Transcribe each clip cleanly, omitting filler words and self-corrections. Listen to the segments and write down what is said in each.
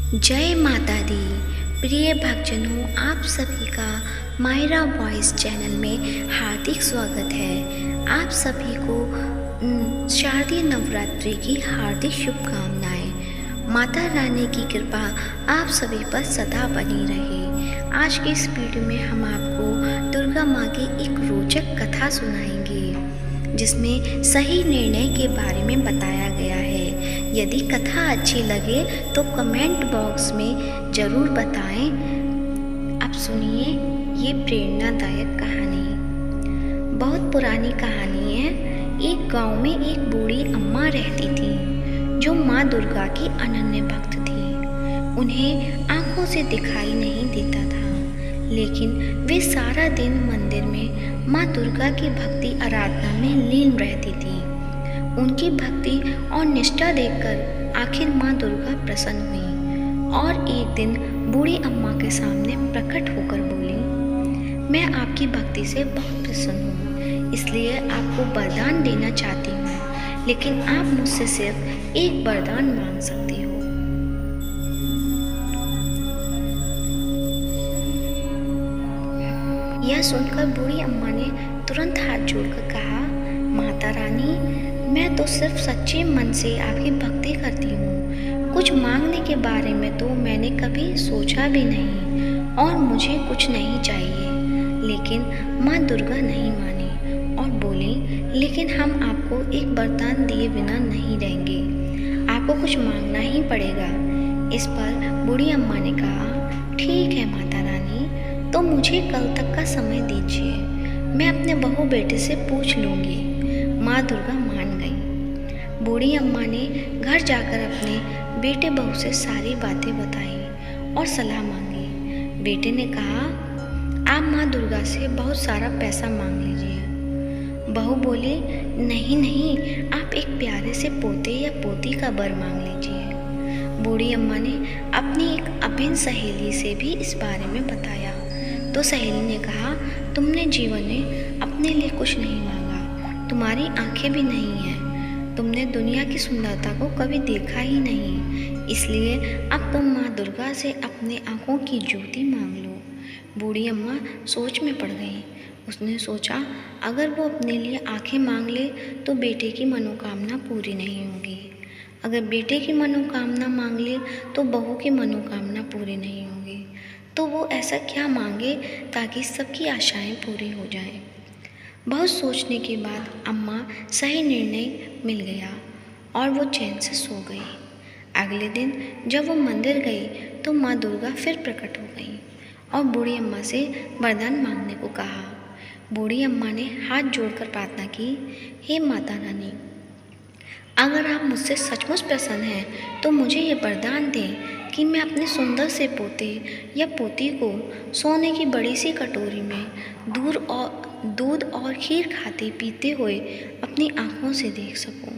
जय माता दी। प्रिय भक्तजनों, आप सभी का मायरा वॉइस चैनल में हार्दिक स्वागत है। आप सभी को शारदीय नवरात्रि की हार्दिक शुभकामनाएं। माता रानी की कृपा आप सभी पर सदा बनी रहे। आज की इस वीडियो में हम आपको दुर्गा माँ की एक रोचक कथा सुनाएंगे, जिसमें सही निर्णय के बारे में बताया गया है। यदि कथा अच्छी लगे तो कमेंट बॉक्स में ज़रूर बताएं। अब सुनिए ये प्रेरणादायक कहानी। बहुत पुरानी कहानी है। एक गांव में एक बूढ़ी अम्मा रहती थी, जो माँ दुर्गा की अनन्य भक्त थी। उन्हें आंखों से दिखाई नहीं देता था, लेकिन वे सारा दिन मंदिर में माँ दुर्गा की भक्ति आराधना में लीन रहती थी। उनकी भक्ति और निष्ठा देखकर आखिर माँ दुर्गा प्रसन्न हुई और एक दिन बूढ़ी अम्मा के सामने प्रकट होकर बोली, मैं आपकी भक्ति से बहुत प्रसन्न हूँ, इसलिए आपको वरदान देना चाहती हूँ, लेकिन आप मुझसे सिर्फ एक वरदान मांग सकती हो। यह सुनकर बूढ़ी अम्मा ने तुरंत हाथ जोड़कर कहा, माता रानी, मैं तो सिर्फ सच्चे मन से आपकी भक्ति करती हूँ। कुछ मांगने के बारे में तो मैंने कभी सोचा भी नहीं और मुझे कुछ नहीं चाहिए। लेकिन माँ दुर्गा नहीं मानी और बोली, लेकिन हम आपको एक वरदान दिए बिना नहीं रहेंगे, आपको कुछ मांगना ही पड़ेगा। इस पर बूढ़ी अम्मा ने कहा, ठीक है माता रानी, तो मुझे कल तक का समय दीजिए, मैं अपने बहू बेटे से पूछ लूँगी। माँ दुर्गा मान गई। बूढ़ी अम्मा ने घर जाकर अपने बेटे बहू से सारी बातें बताई और सलाह मांगी। बेटे ने कहा, आप माँ दुर्गा से बहुत सारा पैसा मांग लीजिए। बहू बोली, नहीं नहीं, आप एक प्यारे से पोते या पोती का वर मांग लीजिए। बूढ़ी अम्मा ने अपनी एक अभिन्न सहेली से भी इस बारे में बताया, तो सहेली ने कहा, तुमने जीवन में अपने लिए कुछ नहीं मांगा, तुम्हारी आंखें भी नहीं हैं, तुमने दुनिया की सुंदरता को कभी देखा ही नहीं, इसलिए अब तुम माँ दुर्गा से अपने आंखों की ज्योति मांग लो। बूढ़ी अम्मा सोच में पड़ गई। उसने सोचा, अगर वो अपने लिए आंखें मांग ले तो बेटे की मनोकामना पूरी नहीं होगी, अगर बेटे की मनोकामना मांग ले तो बहू की मनोकामना पूरी नहीं होगी, तो वो ऐसा क्या मांगे ताकि सबकी आशाएं पूरी हो जाएं। बहुत सोचने के बाद अम्मा सही निर्णय मिल गया और वो चैन से सो गई। अगले दिन जब वो मंदिर गई तो माँ दुर्गा फिर प्रकट हो गई और बूढ़ी अम्मा से वरदान मांगने को कहा। बूढ़ी अम्मा ने हाथ जोड़कर प्रार्थना की, हे माता रानी, अगर आप मुझसे सचमुच प्रसन्न हैं तो मुझे ये वरदान दें कि मैं अपने सुंदर से पोते या पोती को सोने की बड़ी सी कटोरी में दूध और खीर खाते पीते हुए अपनी आँखों से देख सकूं।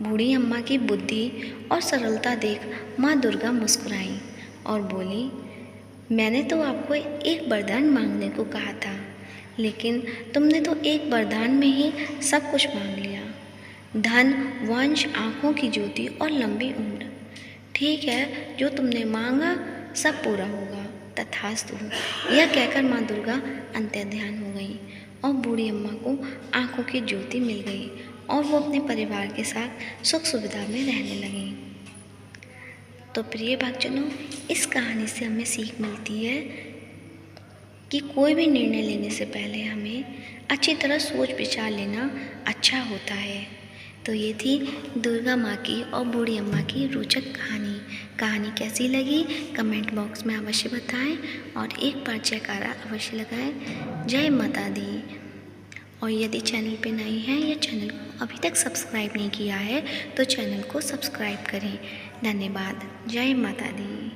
बूढ़ी अम्मा की बुद्धि और सरलता देख माँ दुर्गा मुस्कुराई और बोली, मैंने तो आपको एक वरदान मांगने को कहा था, लेकिन तुमने तो एक वरदान में ही सब कुछ मांग लिया, धन, वंश, आँखों की ज्योति और लंबी उम्र। ठीक है, जो तुमने मांगा सब पूरा होगा, तथास्तु। यह कहकर माँ दुर्गा अंतर्ध्यान हो गई और बूढ़ी अम्मा को आँखों की ज्योति मिल गई और वो अपने परिवार के साथ सुख सुविधा में रहने लगी। तो प्रिय भक्तजनों, इस कहानी से हमें सीख मिलती है कि कोई भी निर्णय लेने से पहले हमें अच्छी तरह सोच विचार लेना अच्छा होता है। तो ये थी दुर्गा माँ की और बूढ़ी अम्मा की रोचक कहानी कैसी लगी कमेंट बॉक्स में अवश्य बताएं और एक बार जयकारा अवश्य लगाएं। जय माता दी। और यदि चैनल पे नए हैं या चैनल को अभी तक सब्सक्राइब नहीं किया है तो चैनल को सब्सक्राइब करें। धन्यवाद। जय माता दी।